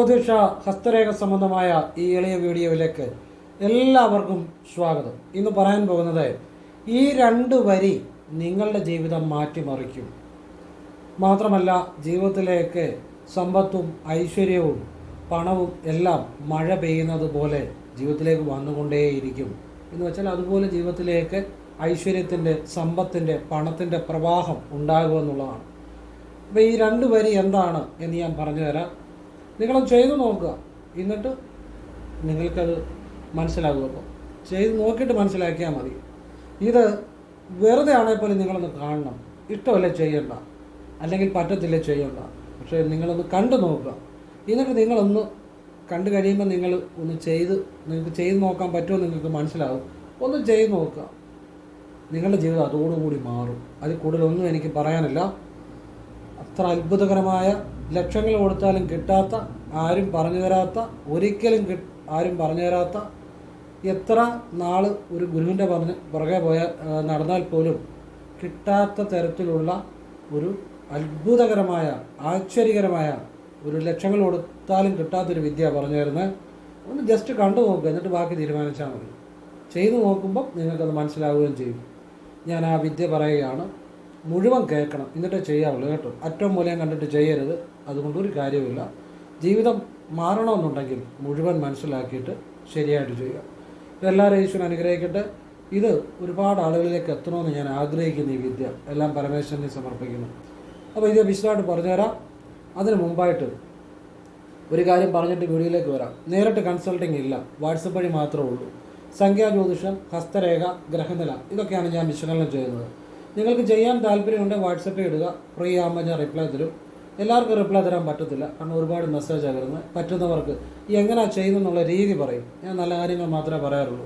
ജ്യോതിഷ ഹസ്തരേഖ സംബന്ധമായ ഈ എളിയ വീഡിയോയിലേക്ക് എല്ലാവർക്കും സ്വാഗതം. ഇന്ന് പറയാൻ പോകുന്നത് ഈ രണ്ട് വരി നിങ്ങളുടെ ജീവിതം മാറ്റിമറിക്കും. മാത്രമല്ല ജീവിതത്തിലേക്ക് സമ്പത്തും ഐശ്വര്യവും പണവും എല്ലാം മഴ പെയ്യുന്നത് പോലെ ജീവിതത്തിലേക്ക് വന്നുകൊണ്ടേയിരിക്കും. എന്ന് വെച്ചാൽ അതുപോലെ ജീവിതത്തിലേക്ക് ഐശ്വര്യത്തിൻ്റെ, സമ്പത്തിൻ്റെ, പണത്തിൻ്റെ പ്രവാഹം ഉണ്ടാകുമെന്നുള്ളതാണ്. അപ്പോൾ ഈ രണ്ട് വരി എന്താണ് എന്ന് ഞാൻ പറഞ്ഞു തരാം. നിങ്ങളത് ചെയ്തു നോക്കുക, എന്നിട്ട് നിങ്ങൾക്കത് മനസ്സിലാകും. അപ്പോൾ ചെയ്ത് നോക്കിയിട്ട് മനസ്സിലാക്കിയാൽ മതി. ഇത് വെറുതെ ആണെങ്കിൽ പോലും നിങ്ങളൊന്ന് കാണണം. ഇഷ്ടമല്ലേ ചെയ്യണ്ട, അല്ലെങ്കിൽ പറ്റത്തില്ലേ ചെയ്യണ്ട, പക്ഷേ നിങ്ങളൊന്ന് കണ്ടു നോക്കുക. എന്നിട്ട് നിങ്ങളൊന്ന് കണ്ടു കഴിയുമ്പോൾ നിങ്ങൾ ഒന്ന് നിങ്ങൾക്ക് ചെയ്ത് നോക്കാൻ പറ്റുമോ നിങ്ങൾക്ക് മനസ്സിലാകും. ഒന്ന് ചെയ്ത് നോക്കുക, നിങ്ങളുടെ ജീവിതം അതോടുകൂടി മാറും. അതിൽ കൂടുതലൊന്നും എനിക്ക് പറയാനില്ല. അത്ര അത്ഭുതകരമായ, ലക്ഷങ്ങൾ കൊടുത്താലും കിട്ടാത്ത, ആരും പറഞ്ഞു തരാത്ത, ഒരിക്കലും ആരും പറഞ്ഞു തരാത്ത, എത്ര നാൾ ഒരു ഗുരുവിൻ്റെ പുറകെ നടന്നാൽ പോലും കിട്ടാത്ത തരത്തിലുള്ള ഒരു അത്ഭുതകരമായ, ആശ്ചര്യകരമായ, ഒരു ലക്ഷങ്ങൾ കൊടുത്താലും കിട്ടാത്തൊരു വിദ്യ പറഞ്ഞു തരുന്നത്. ഒന്ന് ജസ്റ്റ് കണ്ടു നോക്കുക, എന്നിട്ട് ബാക്കി തീരുമാനിച്ചാൽ മതി. ചെയ്തു നോക്കുമ്പോൾ നിങ്ങൾക്കത് മനസ്സിലാവുകയും ചെയ്യും. ഞാൻ ആ വിദ്യ പറയുകയാണ്, മുഴുവൻ കേൾക്കണം, എന്നിട്ടേ ചെയ്യാവുള്ളൂ കേട്ടോ. അറ്റവും മൂലം കണ്ടിട്ട് ചെയ്യരുത്, അതുകൊണ്ടൊരു കാര്യമില്ല. ജീവിതം മാറണമെന്നുണ്ടെങ്കിൽ മുഴുവൻ മനസ്സിലാക്കിയിട്ട് ശരിയായിട്ട് ചെയ്യുക. എല്ലാവരും ഈശ്വരൻ അനുഗ്രഹിക്കട്ടെ. ഇത് ഒരുപാട് ആളുകളിലേക്ക് എത്തണമെന്ന് ഞാൻ ആഗ്രഹിക്കുന്ന ഈ വിദ്യ എല്ലാം പരമേശ്വരനെ സമർപ്പിക്കുന്നു. അപ്പോൾ ഇത് വിശദമായിട്ട് പറഞ്ഞുതരാം. അതിന് മുമ്പായിട്ട് ഒരു കാര്യം പറഞ്ഞിട്ട് വീഡിയോയിലേക്ക് വരാം. നേരിട്ട് കൺസൾട്ടിങ് ഇല്ല, വാട്സപ്പ് വഴി മാത്രമേ ഉള്ളൂ. സംഖ്യാജ്യോതിഷം, ഹസ്തരേഖ, ഗ്രഹനില, ഇതൊക്കെയാണ് ഞാൻ വിശകലനം ചെയ്യുന്നത്. നിങ്ങൾക്ക് ചെയ്യാൻ താല്പര്യമുണ്ടെങ്കിൽ വാട്സപ്പിൽ ഇടുക. ഫ്രീ ആകുമ്പോൾ ഞാൻ റിപ്ലൈ തരും. എല്ലാവർക്കും റിപ്ലൈ തരാൻ പറ്റത്തില്ല, കാരണം ഒരുപാട് മെസ്സേജാണ് വരുന്നത്. പറ്റുന്നവർക്ക് എങ്ങനെ ചെയ്യുന്നെന്നുള്ള രീതി പറയും. ഞാൻ നല്ല കാര്യങ്ങൾ മാത്രമേ പറയാറുള്ളൂ.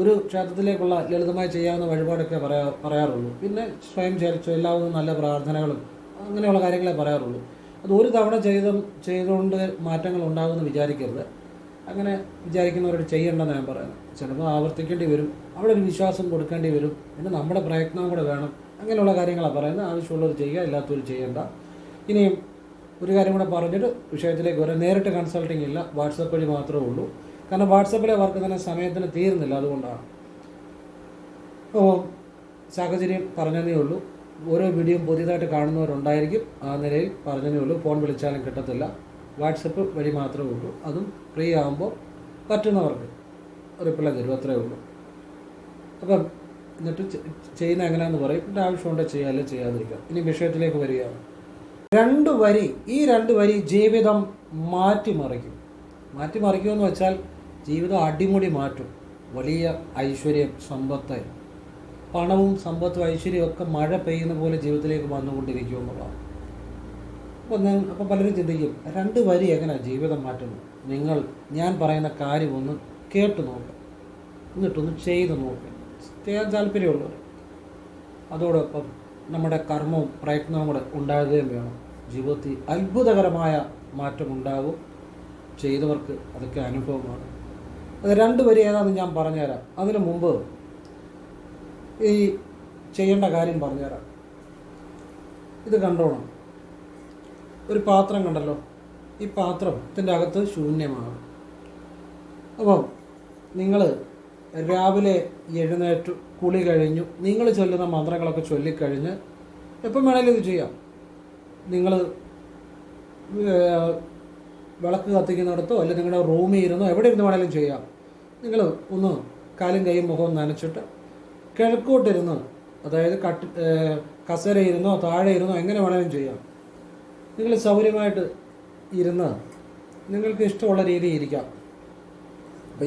ഒരു ക്ഷേത്രത്തിലേക്കുള്ള ലളിതമായി ചെയ്യാവുന്ന വഴിപാടൊക്കെ പറയാറുള്ളൂ. പിന്നെ സ്വയം ചൊല്ലാവുന്ന നല്ല പ്രാർത്ഥനകളും അങ്ങനെയുള്ള കാര്യങ്ങളെ പറയാറുള്ളൂ. അത് ഒരു തവണ ചെയ്തുകൊണ്ട് മാറ്റങ്ങൾ ഉണ്ടാകുമെന്ന് വിചാരിക്കരുത്. അങ്ങനെ വിചാരിക്കുന്നവരോട് ചെയ്യേണ്ടെന്ന് ഞാൻ പറയുന്നത്. ചിലപ്പോൾ ആവർത്തിക്കേണ്ടി വരും, അവിടെ ഒരു വിശ്വാസം കൊടുക്കേണ്ടി വരും, പിന്നെ നമ്മുടെ പ്രയത്നം കൂടെ വേണം. അങ്ങനെയുള്ള കാര്യങ്ങളാണ് പറയുന്നത്. ആവശ്യമുള്ളവർ ചെയ്യുക, ഇല്ലാത്തവർ ചെയ്യേണ്ട. ഇനിയും ഒരു കാര്യം കൂടെ പറഞ്ഞിട്ട് വിഷയത്തിലേക്ക് വരാം. നേരിട്ട് കൺസൾട്ടിങ് ഇല്ല, വാട്സപ്പ് വഴി മാത്രമേ ഉള്ളൂ. കാരണം വാട്സപ്പിലെ വർക്ക് തന്നെ സമയത്തിന് തീരുന്നില്ല, അതുകൊണ്ടാണ്. അപ്പോൾ സാഹചര്യം പറഞ്ഞതേ ഉള്ളൂ. ഓരോ വീഡിയോയും പുതിയതായിട്ട് കാണുന്നവരുണ്ടായിരിക്കും, ആ നിലയിൽ പറഞ്ഞതേ ഉള്ളൂ. ഫോൺ വിളിച്ചാലും കിട്ടത്തില്ല, വാട്സപ്പ് വഴി മാത്രമേ ഉള്ളൂ. അതും ഫ്രീ ആകുമ്പോൾ പറ്റുന്നവർക്ക് റിപ്ലൈ തരും, അത്രേ ഉള്ളൂ. അപ്പം എന്നിട്ട് ചെയ്യുന്ന എങ്ങനെയാണെന്ന് പറയും. എൻ്റെ ആവശ്യമുണ്ടെങ്കിൽ ചെയ്യാതെ ചെയ്യാതിരിക്കാം. ഇനി വിഷയത്തിലേക്ക് വരികയാണ്. ഈ രണ്ട് വരി ജീവിതം മാറ്റിമറിക്കും. മാറ്റിമറിക്കുമെന്ന് വെച്ചാൽ ജീവിതം അടിമുടി മാറ്റും. വലിയ ഐശ്വര്യം, സമ്പത്ത്, പണവും സമ്പത്തും ഐശ്വര്യവും ഒക്കെ മഴ പെയ്യുന്ന പോലെ ജീവിതത്തിലേക്ക് വന്നുകൊണ്ടിരിക്കും എന്നുള്ളതാണ്. അപ്പോൾ പലരും ചിന്തിക്കും, രണ്ട് വരി എങ്ങനെയാണ് ജീവിതം മാറ്റുന്നത്? ഞാൻ പറയുന്ന കാര്യം ഒന്ന് കേട്ട് നോക്കുക, എന്നിട്ടൊന്ന് ചെയ്ത് നോക്കുക. ചെയ്യാൻ താല്പര്യമുള്ളവർ. അതോടൊപ്പം നമ്മുടെ കർമ്മവും പ്രയത്നവും കൂടെ ഉണ്ടാകുകയും വേണം. ജീവിതത്തിൽ അത്ഭുതകരമായ മാറ്റമുണ്ടാകും. ചെയ്തവർക്ക് അതൊക്കെ അനുഭവമാണ്. അത് രണ്ട് വരി ഏതാണെന്ന് ഞാൻ പറഞ്ഞുതരാം. അതിനു മുമ്പ് ഈ ചെയ്യേണ്ട കാര്യം പറഞ്ഞുതരാം. ഇത് കണ്ടോണം. ഒരു പാത്രം കണ്ടല്ലോ, ഈ പാത്രത്തിൻ്റെ അകത്ത് ശൂന്യമാണ്. അപ്പം നിങ്ങൾ രാവിലെ എഴുന്നേറ്റ് കുളി കഴിഞ്ഞു, നിങ്ങൾ ചൊല്ലുന്ന മന്ത്രങ്ങളൊക്കെ ചൊല്ലിക്കഴിഞ്ഞ് എപ്പം വേണേലും ഇത് ചെയ്യാം. നിങ്ങൾ വിളക്ക് കത്തിക്കുന്നിടത്തോ അല്ലെങ്കിൽ നിങ്ങളുടെ റൂമിൽ ഇരുന്നോ എവിടെ ഇരുന്ന് വേണേലും ചെയ്യാം. നിങ്ങൾ ഒന്ന് കാലും കൈയും മുഖവും നനച്ചിട്ട് കിഴക്കോട്ടിരുന്ന്, അതായത് കസേര ഇരുന്നോ താഴെ ഇരുന്നോ എങ്ങനെ വേണേലും ചെയ്യാം. നിങ്ങൾ സൗകര്യമായിട്ട് ഇരുന്ന് നിങ്ങൾക്ക് ഇഷ്ടമുള്ള രീതിയിൽ ഇരിക്കാം. അപ്പം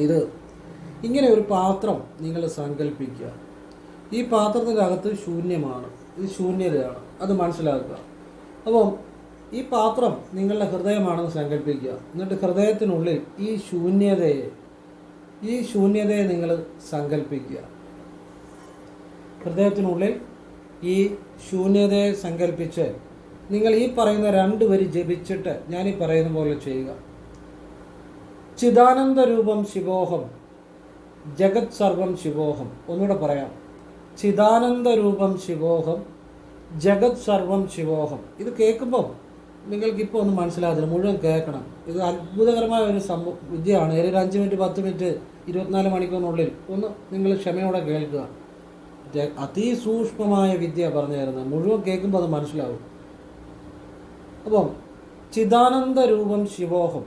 ഇങ്ങനെ ഒരു പാത്രം നിങ്ങൾ സങ്കല്പിക്കുക. ഈ പാത്രത്തിൻ്റെ അകത്ത് ശൂന്യമാണ്, ഇത് ശൂന്യതയാണ്, അത് മനസ്സിലാക്കുക. അപ്പം ഈ പാത്രം നിങ്ങളുടെ ഹൃദയമാണെന്ന് സങ്കല്പിക്കുക. എന്നിട്ട് ഹൃദയത്തിനുള്ളിൽ ഈ ശൂന്യതയെ നിങ്ങൾ സങ്കല്പിക്കുക. ഹൃദയത്തിനുള്ളിൽ ഈ ശൂന്യതയെ സങ്കല്പിച്ച് നിങ്ങൾ ഈ പറയുന്ന രണ്ട് വരി ജപിച്ചിട്ട് ഞാൻ ഈ പറയുന്ന പോലെ ചെയ്യുക. ചിദാനന്ദ രൂപം ശിവോഹം, ജഗത് സർവം ശിവോഹം. ഒന്നുകൂടെ പറയാം. ചിദാനന്ദ രൂപം ശിവോഹം, ജഗത് സർവം ശിവോഹം. ഇത് കേൾക്കുമ്പം നിങ്ങൾക്കിപ്പോൾ ഒന്നും മനസ്സിലാകത്തില്ല, മുഴുവൻ കേൾക്കണം. ഇത് അത്ഭുതകരമായ ഒരു വിദ്യയാണ്. ഒരു 5 മിനിറ്റ് 10 മിനിറ്റ് 24 മണിക്കൂറിനുള്ളിൽ ഒന്ന് നിങ്ങൾ ക്ഷമയോടെ കേൾക്കുക. അതിസൂക്ഷ്മമായ വിദ്യ പറഞ്ഞു തരുന്നത്, മുഴുവൻ കേൾക്കുമ്പോൾ അത് മനസ്സിലാവും. അപ്പം ചിദാനന്ദ രൂപം ശിവോഹം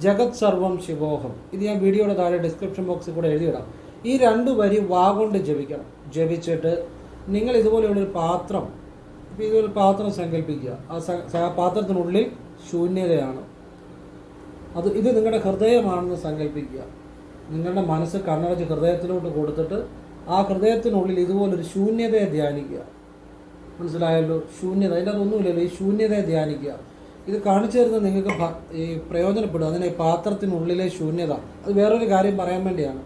ജഗത് സർവം ശിവോഹം, ഇത് ഞാൻ വീഡിയോയുടെ താഴെ ഡിസ്ക്രിപ്ഷൻ ബോക്സിൽ കൂടെ എഴുതിയിടാം. ഈ 2 വരി വാഗൊണ്ട് ജപിക്കണം. ജപിച്ചിട്ട് നിങ്ങൾ ഇതുപോലെയുള്ളൊരു പാത്രം, ഇപ്പോൾ ഇതൊരു പാത്രം സങ്കല്പിക്കുക. ആ പാത്രത്തിനുള്ളിൽ ശൂന്യതയാണ്. ഇത് നിങ്ങളുടെ ഹൃദയമാണെന്ന് സങ്കല്പിക്കുക. നിങ്ങളുടെ മനസ്സ് കണ്ണടച്ച് ഹൃദയത്തിലോട്ട് കൊടുത്തിട്ട് ആ ഹൃദയത്തിനുള്ളിൽ ഇതുപോലൊരു ശൂന്യതയെ ധ്യാനിക്കുക. മനസ്സിലായല്ലോ? ശൂന്യത, അതിൻ്റെ അതൊന്നുമില്ലല്ലോ. ഈ ശൂന്യതയെ ധ്യാനിക്കുക. ഇത് കാണിച്ചു തരുന്നത് നിങ്ങൾക്ക് ഈ പ്രയോജനപ്പെടും. അതിന് ഈ പാത്രത്തിനുള്ളിലെ ശൂന്യത, അത് വേറൊരു കാര്യം പറയാൻ വേണ്ടിയാണ്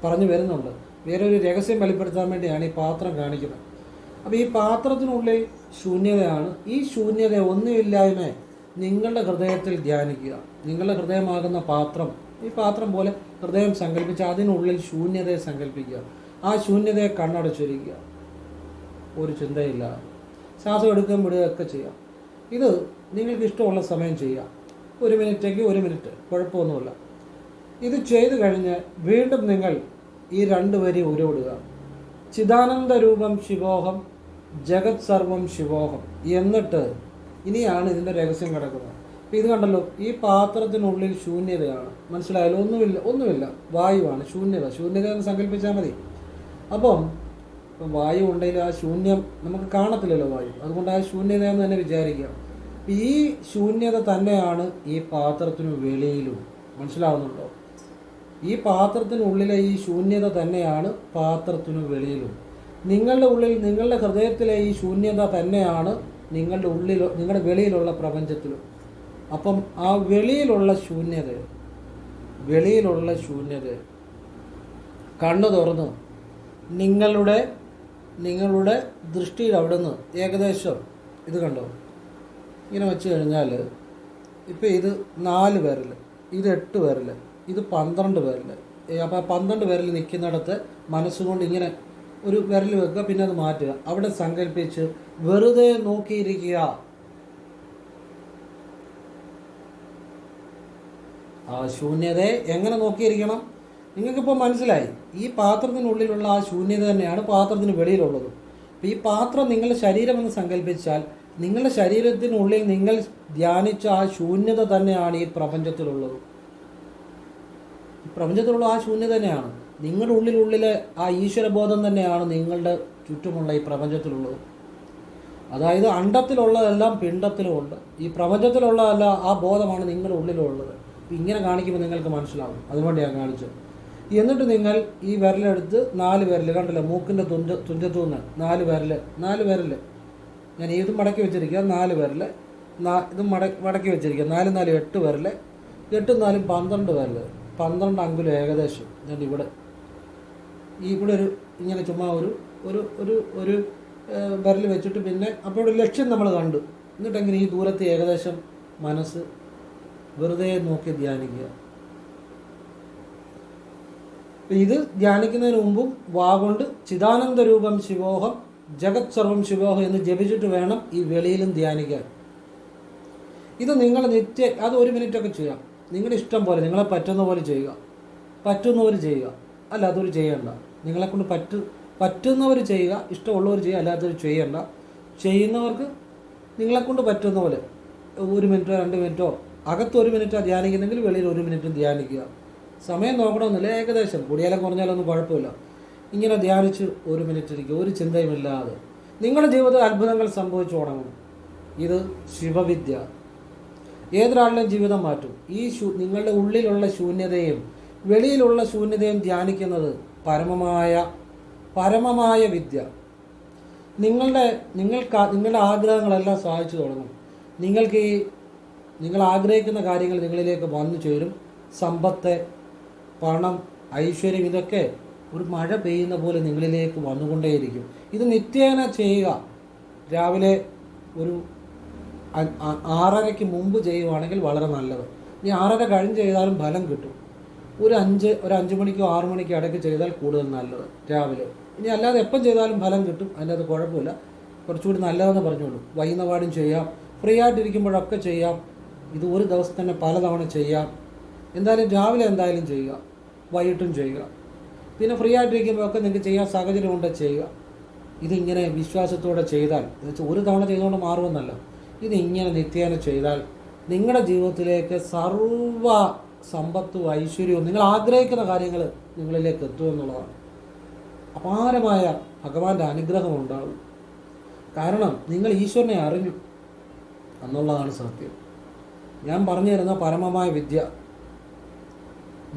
പറഞ്ഞു വരുന്നുണ്ട്. വേറൊരു രഹസ്യം വെളിപ്പെടുത്താൻ വേണ്ടിയാണ് ഈ പാത്രം കാണിക്കുന്നത്. അപ്പോൾ ഈ പാത്രത്തിനുള്ളിൽ ശൂന്യതയാണ്. ഈ ശൂന്യത ഒന്നുമില്ലായ്മ നിങ്ങളുടെ ഹൃദയത്തിൽ ധ്യാനിക്കുക. നിങ്ങളുടെ ഹൃദയമാകുന്ന പാത്രം, ഈ പാത്രം പോലെ ഹൃദയം സങ്കല്പിച്ച് അതിനുള്ളിൽ ശൂന്യതയെ സങ്കല്പിക്കുക. ആ ശൂന്യതയെ കണ്ണടച്ചിരിക്കുക. ഒരു ചിന്തയില്ല. ശ്വാസം എടുക്കുകയും വിടുകയൊക്കെ ചെയ്യാം. ഇത് നിങ്ങൾക്ക് ഇഷ്ടമുള്ള സമയം ചെയ്യാം. 1 മിനിറ്റെങ്കിൽ 1 മിനിറ്റ്, കുഴപ്പമൊന്നുമില്ല. ഇത് ചെയ്തു കഴിഞ്ഞ് വീണ്ടും നിങ്ങൾ ഈ 2 വരി ഉരുവിടുക. ചിദാനന്ദ രൂപം ശിവോഹം ജഗത് സർവം ശിവോഹം. എന്നിട്ട് ഇനിയാണ് ഇതിൻ്റെ രഹസ്യം കിടക്കുന്നത്. അപ്പോൾ ഇത് കണ്ടല്ലോ, ഈ പാത്രത്തിനുള്ളിൽ ശൂന്യതയാണ്. മനസ്സിലായാലും ഒന്നുമില്ല, വായുവാണ്. ശൂന്യത എന്ന് സങ്കല്പിച്ചാൽ മതി. അപ്പം വായു ഉണ്ടെങ്കിൽ ആ ശൂന്യം നമുക്ക് കാണത്തില്ലല്ലോ വായു, അതുകൊണ്ട് ആ ശൂന്യതയെന്ന് തന്നെ വിചാരിക്കുക. ഈ ശൂന്യത തന്നെയാണ് ഈ പാത്രത്തിനു വെളിയിലും. മനസ്സിലാവുന്നുണ്ടോ? ഈ പാത്രത്തിനുള്ളിലെ ഈ ശൂന്യത തന്നെയാണ് പാത്രത്തിനു വെളിയിലും. നിങ്ങളുടെ ഉള്ളിൽ, നിങ്ങളുടെ ഹൃദയത്തിലെ ഈ ശൂന്യത തന്നെയാണ് നിങ്ങളുടെ വെളിയിലുള്ള പ്രപഞ്ചത്തിലും. അപ്പം ആ വെളിയിലുള്ള ശൂന്യത കണ്ണു തുറന്ന് നിങ്ങളുടെ ദൃഷ്ടിയിൽ അവിടുന്ന് ഏകദേശം ഇത് കണ്ടോ, ഇങ്ങനെ വെച്ച് കഴിഞ്ഞാൽ ഇപ്പോൾ ഇത് 4 വിരൽ, ഇത് 8 വിരൽ, ഇത് 12 വിരൽ. അപ്പോൾ 12 വിരൽ നിൽക്കുന്നിടത്ത് മനസ്സുകൊണ്ട് ഇങ്ങനെ ഒരു വിരൽ വെക്കുക, പിന്നെ അത് മാറ്റുക. അവിടെ സങ്കല്പിച്ച് വെറുതെ നോക്കിയിരിക്കുക. ആ ശൂന്യതയെ എങ്ങനെ നോക്കിയിരിക്കണം? നിങ്ങൾക്കിപ്പോൾ മനസ്സിലായി. ഈ പാത്രത്തിനുള്ളിലുള്ള ആ ശൂന്യത തന്നെയാണ് പാത്രത്തിന് വെളിയിലുള്ളത്. അപ്പോൾ ഈ പാത്രം നിങ്ങളുടെ ശരീരമെന്ന് സങ്കല്പിച്ചാൽ നിങ്ങളുടെ ശരീരത്തിനുള്ളിൽ നിങ്ങൾ ധ്യാനിച്ച ആ ശൂന്യത തന്നെയാണ് ഈ പ്രപഞ്ചത്തിലുള്ളത്. ഈ പ്രപഞ്ചത്തിലുള്ള ആ ശൂന്യത തന്നെയാണ് നിങ്ങളുടെ ഉള്ളിലെ ആ ഈശ്വരബോധം തന്നെയാണ് നിങ്ങളുടെ ചുറ്റുമുള്ള ഈ പ്രപഞ്ചത്തിലുള്ളത്. അതായത് അണ്ടത്തിലുള്ളതെല്ലാം പിണ്ടത്തിലുമുണ്ട്. ഈ പ്രപഞ്ചത്തിലുള്ളതല്ല, ആ ബോധമാണ് നിങ്ങളുടെ ഉള്ളിലുള്ളത്. ഇങ്ങനെ കാണിക്കുമ്പോൾ നിങ്ങൾക്ക് മനസ്സിലാവും. അതുകൊണ്ടാണ് കാണിച്ചത്. എന്നിട്ട് നിങ്ങൾ ഈ വിരലെടുത്ത് 4 വിരൽ കണ്ടല്ലോ, മൂക്കിൻ്റെ തുഞ്ചത്തുനിന്ന് 4 വിരൽ ഞാൻ ഇതും മടക്കി വെച്ചിരിക്കുക. 4 വിരൽ ഇതും മടക്കി വെച്ചിരിക്കുക. 4 4 8 വിരൽ, 8 4 12 വിരൽ, 12 അങ്കുലം ഏകദേശം. ഞാൻ ഇവിടെ ഒരു ഇങ്ങനെ ചുമ്മാ ഒരു വിരൽ വെച്ചിട്ട് പിന്നെ അപ്പോൾ ഒരു ലക്ഷ്യം നമ്മൾ കണ്ടു. എന്നിട്ടെങ്കിലും ഈ ദൂരത്ത് ഏകദേശം മനസ്സ് വെറുതെ നോക്കി ധ്യാനിക്കുക. ഇത് ധ്യാനിക്കുന്നതിന് മുമ്പും വാഗൊണ്ട് ചിദാനന്ദ രൂപം ശിവോഹം ജഗത് സർവം ശിവോഹം എന്ന് ജപിച്ചിട്ട് വേണം ഈ വെളിയിലും ധ്യാനിക്കാൻ. ഇത് നിങ്ങൾ അത് 1 മിനിറ്റൊക്കെ ചെയ്യാം. നിങ്ങളുടെ ഇഷ്ടം പോലെ, നിങ്ങളെ പറ്റുന്ന പോലെ ചെയ്യുക. പറ്റുന്നവർ ചെയ്യുക, അല്ലാത്തവർ ചെയ്യണ്ട. നിങ്ങളെക്കൊണ്ട് പറ്റുന്നവർ ചെയ്യുക, ഇഷ്ടമുള്ളവർ ചെയ്യുക, അല്ലാത്തവർ ചെയ്യണ്ട. ചെയ്യുന്നവർക്ക് നിങ്ങളെക്കൊണ്ട് പറ്റുന്ന പോലെ 1 മിനിറ്റോ 2 മിനിറ്റോ, അകത്ത് 1 മിനിറ്റാണ് ധ്യാനിക്കുന്നെങ്കിൽ വെളിയിൽ 1 മിനിറ്റ് ധ്യാനിക്കുക. സമയം നോക്കണമെന്നില്ല, ഏകദേശം കൂടിയാലും കുറഞ്ഞാലൊന്നും കുഴപ്പമില്ല. ഇങ്ങനെ ധ്യാനിച്ച് 1 മിനിറ്റ് ഇരിക്കുക, ഒരു ചിന്തയുമില്ലാതെ. നിങ്ങളുടെ ജീവിതത്തിൽ അത്ഭുതങ്ങൾ സംഭവിച്ചു തുടങ്ങും. ഇത് ശിവവിദ്യ ഏതൊരാളുടെയും ജീവിതം മാറ്റും. ഈ നിങ്ങളുടെ ഉള്ളിലുള്ള ശൂന്യതയും വെളിയിലുള്ള ശൂന്യതയും ധ്യാനിക്കുന്നത് പരമമായ വിദ്യ. നിങ്ങളുടെ ആഗ്രഹങ്ങളെല്ലാം സാധിച്ചു തുടങ്ങും. നിങ്ങൾ ആഗ്രഹിക്കുന്ന കാര്യങ്ങൾ നിങ്ങളിലേക്ക് വന്നു ചേരും. സമ്പത്ത്, പണം, ഐശ്വര്യം, ഇതൊക്കെ ഒരു മഴ പെയ്യുന്ന പോലെ നിങ്ങളിലേക്ക് വന്നുകൊണ്ടേയിരിക്കും. ഇത് നിത്യേന ചെയ്യുക. രാവിലെ ഒരു 6:30 മുമ്പ് ചെയ്യുവാണെങ്കിൽ വളരെ നല്ലത്. ഇനി 6:30 കഴിഞ്ഞ് ചെയ്താലും ഫലം കിട്ടും. ഒരു 5 മണിക്കോ 6 മണിക്കോ ഇടയ്ക്ക് ചെയ്താൽ കൂടുതൽ നല്ലത് രാവിലെ. ഇനി അല്ലാതെ എപ്പം ചെയ്താലും ഫലം കിട്ടും, അതിൻ്റെ അത് കുഴപ്പമില്ല. കുറച്ചുകൂടി നല്ലതെന്ന് പറഞ്ഞോളൂ. വൈകുന്നപാടും ചെയ്യാം, ഫ്രീ ആയിട്ടിരിക്കുമ്പോഴൊക്കെ ചെയ്യാം. ഇത് ഒരു ദിവസം തന്നെ പലതവണ ചെയ്യാം. എന്തായാലും രാവിലെ എന്തായാലും ചെയ്യുക, വൈകിട്ടും ചെയ്യുക. പിന്നെ ഫ്രീ ആയിട്ടിരിക്കുമ്പോഴൊക്കെ നിങ്ങൾക്ക് ചെയ്യാൻ സാഹചര്യമുണ്ട് ചെയ്യുക. ഇതിങ്ങനെ വിശ്വാസത്തോടെ ചെയ്താൽ, എന്നുവെച്ചാൽ ഒരു തവണ ചെയ്തുകൊണ്ട് മാറുമെന്നല്ല, ഇതിങ്ങനെ നിത്യേന ചെയ്താൽ നിങ്ങളുടെ ജീവിതത്തിലേക്ക് സർവ്വ സമ്പത്തും ഐശ്വര്യവും നിങ്ങൾ ആഗ്രഹിക്കുന്ന കാര്യങ്ങൾ നിങ്ങളിലേക്ക് എത്തുമെന്നുള്ളതാണ്. അപാരമായ ഭഗവാന്റെ അനുഗ്രഹം ഉണ്ടാകും. കാരണം നിങ്ങൾ ഈശ്വരനെ അറിഞ്ഞു എന്നുള്ളതാണ് സത്യം. ഞാൻ പറഞ്ഞു തരുന്ന പരമമായ വിദ്യ,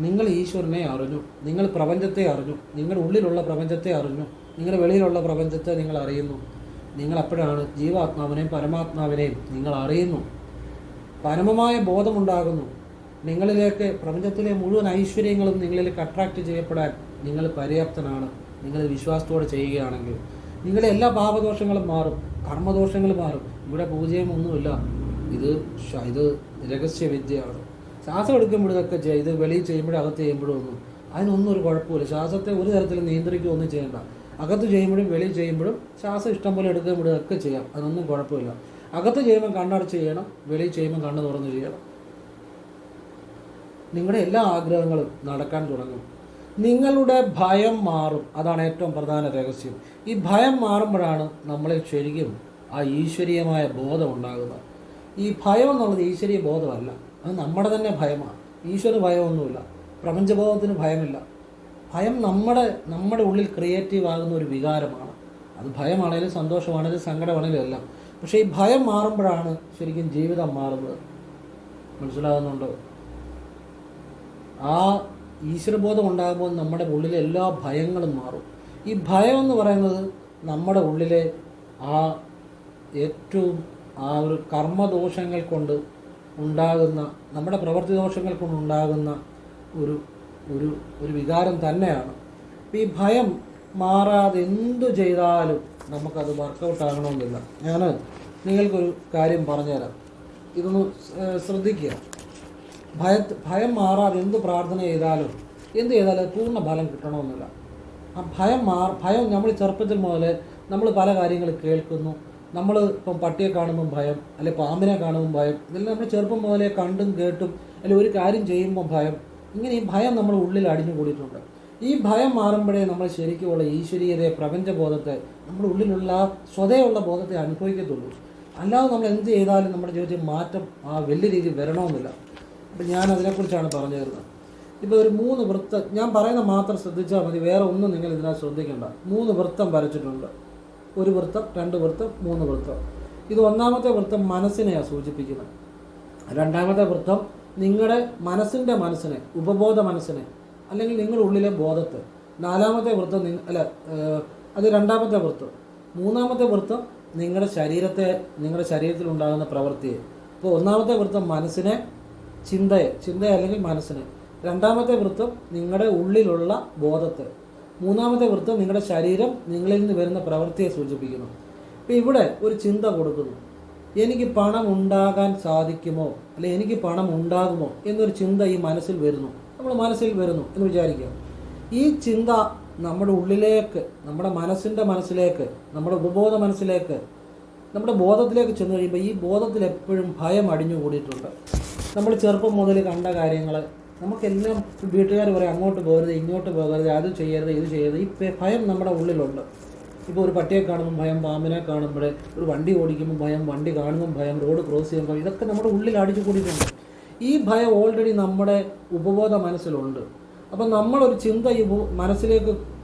നിങ്ങൾ ഈശ്വരനെ അറിഞ്ഞു, നിങ്ങൾ പ്രപഞ്ചത്തെ അറിഞ്ഞു, നിങ്ങളുടെ ഉള്ളിലുള്ള പ്രപഞ്ചത്തെ അറിഞ്ഞു, നിങ്ങളുടെ വെളിയിലുള്ള പ്രപഞ്ചത്തെ നിങ്ങൾ അറിയുന്നു. നിങ്ങളപ്പോഴാണ് ജീവാത്മാവിനെയും പരമാത്മാവിനെയും നിങ്ങൾ അറിയുന്നു. പരമമായ ബോധമുണ്ടാകുന്നു. നിങ്ങളിലേക്ക് പ്രപഞ്ചത്തിലെ മുഴുവൻ ഐശ്വര്യങ്ങളും നിങ്ങളിലേക്ക് അട്രാക്റ്റ് ചെയ്യപ്പെടാൻ നിങ്ങൾ പര്യാപ്തനാണ്. നിങ്ങൾ വിശ്വാസത്തോടെ ചെയ്യുകയാണെങ്കിൽ നിങ്ങളുടെ എല്ലാ പാപദോഷങ്ങളും മാറും, കർമ്മദോഷങ്ങൾ മാറും. ഇവിടെ പൂജയും ഒന്നുമില്ല. ഇത് രഹസ്യവിദ്യയാണ്. ശ്വാസം എടുക്കുമ്പോഴൊക്കെ ഇത് വെളിയിൽ ചെയ്യുമ്പോഴും അകത്ത് ചെയ്യുമ്പോഴും ഒന്നും അതിനൊന്നും ഒരു കുഴപ്പമില്ല. ശ്വാസത്തെ ഒരു തരത്തിലും നിയന്ത്രിക്കുകയൊന്നും ചെയ്യേണ്ട. അകത്ത് ചെയ്യുമ്പോഴും വെളിയിൽ ചെയ്യുമ്പോഴും ശ്വാസം ഇഷ്ടം പോലെ എടുക്കുമ്പോഴൊക്കെ ചെയ്യാം, അതിനൊന്നും കുഴപ്പമില്ല. അകത്ത് ചെയ്യുമ്പോൾ കണ്ണടച്ച് ചെയ്യണം, വെളിയിൽ ചെയ്യുമ്പോൾ കണ്ണ് തുറന്ന് ചെയ്യണം. നിങ്ങളുടെ എല്ലാ ആഗ്രഹങ്ങളും നടക്കാൻ തുടങ്ങും. നിങ്ങളുടെ ഭയം മാറും. അതാണ് ഏറ്റവും പ്രധാന രഹസ്യം. ഈ ഭയം മാറുമ്പോഴാണ് നമ്മളിൽ ശരിക്കും ആ ഈശ്വരീയമായ ബോധം ഉണ്ടാകുന്നത്. ഈ ഭയം എന്നുള്ളത് ഈശ്വരീയ ബോധമല്ല, അത് നമ്മുടെ തന്നെ ഭയമാണ്. ഈശ്വര ഭയമൊന്നുമില്ല, പ്രപഞ്ചബോധത്തിന് ഭയമില്ല. ഭയം നമ്മുടെ ഉള്ളിൽ ക്രിയേറ്റീവ് ആകുന്ന ഒരു വികാരമാണ്. അത് ഭയമാണേലും സന്തോഷമാണേലും സങ്കടമാണേലും എല്ലാം. പക്ഷേ ഈ ഭയം മാറുമ്പോഴാണ് ശരിക്കും ജീവിതം മാറുന്നത്. മനസ്സിലാകുന്നുണ്ടോ? ആ ഈശ്വരബോധം ഉണ്ടാകുമ്പോൾ നമ്മുടെ ഉള്ളിലെ എല്ലാ ഭയങ്ങളും മാറും. ഈ ഭയം എന്ന് പറയുന്നത് നമ്മുടെ ഉള്ളിലെ ഏറ്റവും ഒരു കർമ്മദോഷങ്ങൾ കൊണ്ട് ഉണ്ടാകുന്ന, നമ്മുടെ പ്രവൃത്തി ദോഷങ്ങൾ കൊണ്ടുണ്ടാകുന്ന ഒരു വികാരം തന്നെയാണ്. ഈ ഭയം മാറാതെ എന്തു ചെയ്താലും നമുക്കത് വർക്കൗട്ട് ആകണമെന്നില്ല. ഞാൻ നിങ്ങൾക്കൊരു കാര്യം പറഞ്ഞുതരാം, ഇതൊന്ന് ശ്രദ്ധിക്കുക. ഭയം മാറാതെ എന്ത് പ്രാർത്ഥന ചെയ്താലും എന്ത് ചെയ്താലും പൂർണ്ണ ഫലം കിട്ടണമെന്നില്ല. ആ ഭയം നമ്മൾ ചെറുപ്പത്തിൽ മുതൽ നമ്മൾ പല കാര്യങ്ങൾ കേൾക്കുന്നു. നമ്മൾ ഇപ്പം പട്ടിയെ കാണുമ്പം ഭയം, അല്ലെങ്കിൽ പാമ്പിനെ കാണുമ്പം ഭയം, ഇതെല്ലാം നമ്മൾ ചെറുപ്പം മുതലേ കണ്ടും കേട്ടും, അല്ലെങ്കിൽ ഒരു കാര്യം ചെയ്യുമ്പം ഭയം. ഇങ്ങനെ ഈ ഭയം നമ്മുടെ ഉള്ളിൽ അടിഞ്ഞു കൂടിയിട്ടുണ്ട്. ഈ ഭയം മാറുമ്പോഴേ നമ്മൾ ശരിക്കുമുള്ള ഈശ്വരീയതയെ, പ്രപഞ്ചബോധത്തെ, നമ്മുടെ ഉള്ളിലുള്ള സ്വതയുള്ള ബോധത്തെ അനുഭവിക്കത്തുള്ളൂ. അല്ലാതെ നമ്മൾ എന്ത് ചെയ്താലും നമ്മുടെ ജീവിതത്തിൽ മാറ്റം വലിയ രീതിയിൽ വരണമെന്നില്ല. അപ്പം ഞാൻ അതിനെക്കുറിച്ചാണ് പറഞ്ഞു തരുന്നത്. ഇപ്പോൾ ഒരു 3 വൃത്തം, ഞാൻ പറയുന്നത് മാത്രം ശ്രദ്ധിച്ചാൽ മതി, വേറെ ഒന്നും നിങ്ങൾ ഇതിനകത്ത് ശ്രദ്ധിക്കേണ്ട. 3 വൃത്തം വരച്ചിട്ടുണ്ട്. 1 വൃത്തം, 2 വൃത്തം, 3 വൃത്തം. ഇത് ഒന്നാമത്തെ വൃത്തം മനസ്സിനെയാണ് സൂചിപ്പിക്കുന്നത്. രണ്ടാമത്തെ വൃത്തം നിങ്ങളുടെ മനസ്സിനെ, ഉപബോധ മനസ്സിനെ, അല്ലെങ്കിൽ നിങ്ങളുടെ ഉള്ളിലെ ബോധത്തെ. നാലാമത്തെ വൃത്തം അത് രണ്ടാമത്തെ വൃത്തം. മൂന്നാമത്തെ വൃത്തം നിങ്ങളുടെ ശരീരത്തിൽ ഉണ്ടാകുന്ന പ്രവൃത്തിയെ. ഇപ്പോൾ ഒന്നാമത്തെ വൃത്തം മനസ്സിനെ, ചിന്തയെ അല്ലെങ്കിൽ മനസ്സിനെ. രണ്ടാമത്തെ വൃത്തം നിങ്ങളുടെ ഉള്ളിലുള്ള ബോധത്തെ. മൂന്നാമത്തെ വൃത്തം നിങ്ങളുടെ ശരീരം, നിങ്ങളിൽ നിന്ന് വരുന്ന പ്രവൃത്തിയെ സൂചിപ്പിക്കുന്നു. അപ്പോൾ ഇവിടെ ഒരു ചിന്ത കൊടുക്കുന്നു, എനിക്ക് പണം ഉണ്ടാകാൻ സാധിക്കുമോ, അല്ലെങ്കിൽ എനിക്ക് പണം ഉണ്ടാകുമോ എന്നൊരു ചിന്ത ഈ മനസ്സിൽ വരുന്നു, നമ്മൾ മനസ്സിൽ വരുന്നു എന്ന് വിചാരിക്കുക. ഈ ചിന്ത നമ്മുടെ ഉള്ളിലേക്ക്, നമ്മുടെ മനസ്സിലേക്ക്, നമ്മുടെ ഉപബോധ മനസ്സിലേക്ക്, നമ്മുടെ ബോധത്തിലേക്ക് ചെന്ന് കഴിയുമ്പോൾ ഈ ബോധത്തിൽ എപ്പോഴും ഭയം അടിഞ്ഞു കൂടിയിട്ടുണ്ട്. നമ്മൾ ചെറുപ്പം മുതൽ കണ്ട കാര്യങ്ങൾ നമുക്കെല്ലാം വീട്ടുകാർ പറയും, അങ്ങോട്ട് പോകരുത്, ഇങ്ങോട്ട് പോകരുത്, അത് ചെയ്യരുത്, ഇത് ചെയ്യരുത്. ഈ ഭയം നമ്മുടെ ഉള്ളിലുണ്ട്. ഇപ്പോൾ ഒരു പട്ടിയെ കാണുമ്പോൾ ഭയം, പാമ്പിനെ കാണുമ്പോൾ, ഒരു വണ്ടി ഓടിക്കുമ്പോൾ ഭയം, വണ്ടി കാണുമ്പോൾ ഭയം, റോഡ് ക്രോസ് ചെയ്യുമ്പോൾ, ഇതൊക്കെ നമ്മുടെ ഉള്ളിൽ അടിച്ചു കൂടിയിട്ടുണ്ട്. ഈ ഭയം ഓൾറെഡി നമ്മുടെ ഉപബോധ മനസ്സിലുണ്ട്. അപ്പം നമ്മളൊരു ചിന്ത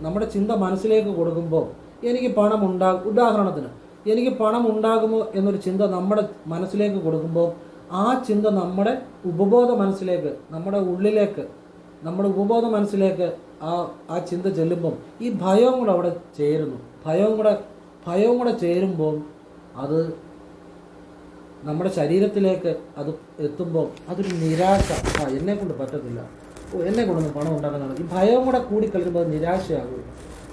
നമ്മുടെ ചിന്ത മനസ്സിലേക്ക് കൊടുക്കുമ്പോൾ എനിക്ക് പണം ഉദാഹരണത്തിന് എനിക്ക് പണം ഉണ്ടാകുമോ എന്നൊരു ചിന്ത നമ്മുടെ മനസ്സിലേക്ക് കൊടുക്കുമ്പോൾ ആ ചിന്ത നമ്മുടെ ഉപബോധ മനസ്സിലേക്ക്, നമ്മുടെ ഉള്ളിലേക്ക്, നമ്മുടെ ഉപബോധ മനസ്സിലേക്ക് ആ ചിന്ത ചെല്ലുമ്പം ഈ ഭയവും കൂടെ അവിടെ ചേരുന്നു. ഭയവും കൂടെ ചേരുമ്പോൾ അത് നമ്മുടെ ശരീരത്തിലേക്ക് അത് എത്തുമ്പോൾ അതൊരു നിരാശ. എന്നെക്കൊണ്ട് പറ്റത്തില്ല, എന്നെക്കൊണ്ടൊന്നും പണം ഉണ്ടാക്കുന്നതാണ്. ഈ ഭയവും കൂടെ കൂടിക്കളിക്കുമ്പോൾ അത് നിരാശയാകും.